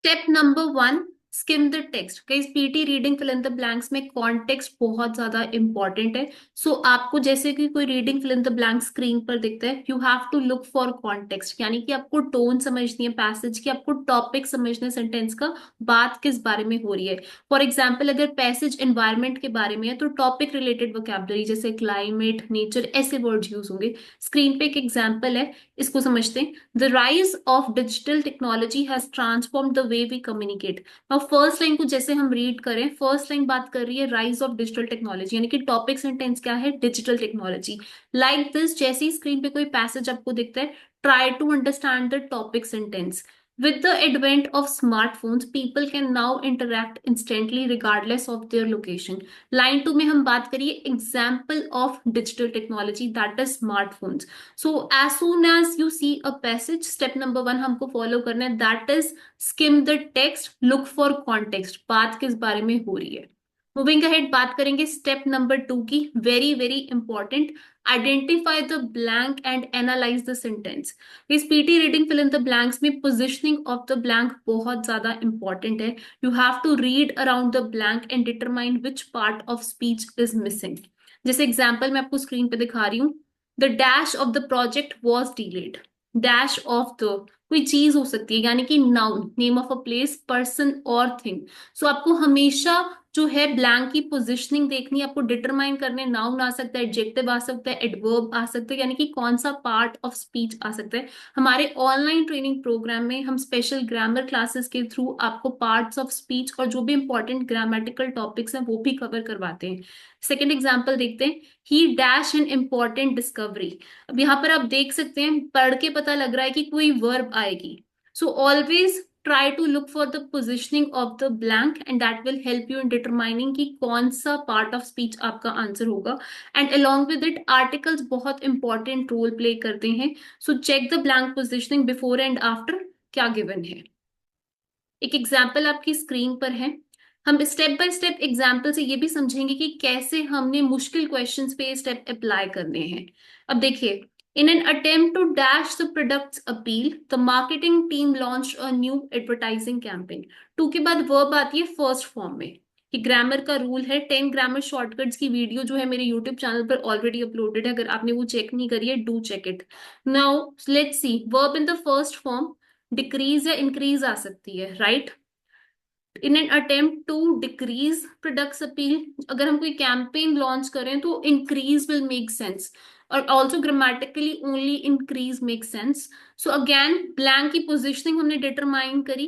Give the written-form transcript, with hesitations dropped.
Step number one, skim the text. Guys, PT reading fill in the blanks में context बहुत ज्यादा important है। So आपको जैसे कि कोई reading fill in the blank screen पर दिखता है, you have to look for context, यानी कि आपको टोन समझनी है पैसेज की, आपको टॉपिक समझना है सेंटेंस का, बात किस बारे में हो रही है। फॉर एग्जाम्पल, अगर पैसेज एनवायरमेंट के बारे में है तो टॉपिक रिलेटेड वोकैबुलरी जैसे क्लाइमेट, नेचर, ऐसे वर्ड्स यूज होंगे। स्क्रीन पे एक एग्जाम्पल है, इसको समझते हैं। The rise of digital technology has transformed the way we communicate. Now first line को जैसे हम रीड करें, फर्स्ट लाइन बात कर रही है राइज ऑफ डिजिटल टेक्नोलॉजी, यानी कि टॉपिक सेंटेंस क्या है, डिजिटल टेक्नोलॉजी। लाइक दिस, जैसी स्क्रीन पे कोई पैसेज आपको दिखता है, try to understand the topic sentence. With the advent of smartphones, people can now interact instantly regardless of their location. Line two में हम बात करिए example of digital technology, that is smartphones. So as soon as you see a passage, step number one हमको follow करना है, that is skim the text, look for context, बात किस बारे में हो रही है। मूविंग अहेड, बात करेंगे स्टेप नंबर टू की, very very important. Identify the blank and analyse the sentence. इस PT reading fill in the blanks में पोजिशनिंग ऑफ द ब्लैंक बहुत ज्यादा इंपॉर्टेंट है। You have to read around the blank and determine which part of speech is missing. जैसे example मैं आपको screen पे दिखा रही हूँ, the dash of the project was delayed. Dash of the कोई चीज हो सकती है, यानी कि noun, name of a place, person और थिंग। सो आपको हमेशा जो है ब्लैंक की पोजिशनिंग देखनी है, आपको डिटरमाइन करने, नाउन आ सकता है, एडजेक्टिव आ सकता है, एडवर्ब आ सकता है, यानी कि कौन सा पार्ट ऑफ स्पीच आ सकता है। हमारे ऑनलाइन ट्रेनिंग प्रोग्राम में हम स्पेशल ग्रामर क्लासेस के थ्रू आपको पार्ट्स ऑफ स्पीच और जो भी इंपॉर्टेंट ग्रामेटिकल टॉपिक्स हैं वो भी कवर करवाते हैं। सेकेंड एग्जाम्पल देखते हैं, ही डैश एन इम्पॉर्टेंट डिस्कवरी। अब यहाँ पर आप देख सकते हैं, पढ़ के पता लग रहा है कि कोई वर्ब आएगी। So always try to look for the positioning of the blank and that will help you in determining कि कौन सा part of speech आपका आंसर होगा। and along with it articles बहुत important role play करते हैं। so check the blank positioning before and after क्या given है। एक एग्जाम्पल आपकी स्क्रीन पर है, हम स्टेप बाय स्टेप एग्जाम्पल से ये भी समझेंगे कि कैसे हमने मुश्किल क्वेश्चंस पे स्टेप अप्लाई करने हैं। अब देखिए, in an attempt to dash the product's appeal, the marketing team launched a new advertising campaign. Two के बाद वर्ब आती है फर्स्ट फॉर्म में। कि ग्रामर का रूल है, 10 ग्रामर शॉर्टकट्स की वीडियो जो है मेरे यूट्यूब चैनल पर ऑलरेडी अपलोडेड है, अगर आपने वो चेक नहीं करी है do check it. Now let's see, verb in the first form decrease या इंक्रीज आ सकती है, right. In an attempt to decrease products appeal, अगर हम कोई कैंपेन लॉन्च करें तो इंक्रीज विल मेक सेंस, और also grammatically only increase make sense. So again blank की पोजिशनिंग हमने डिटरमाइन करी,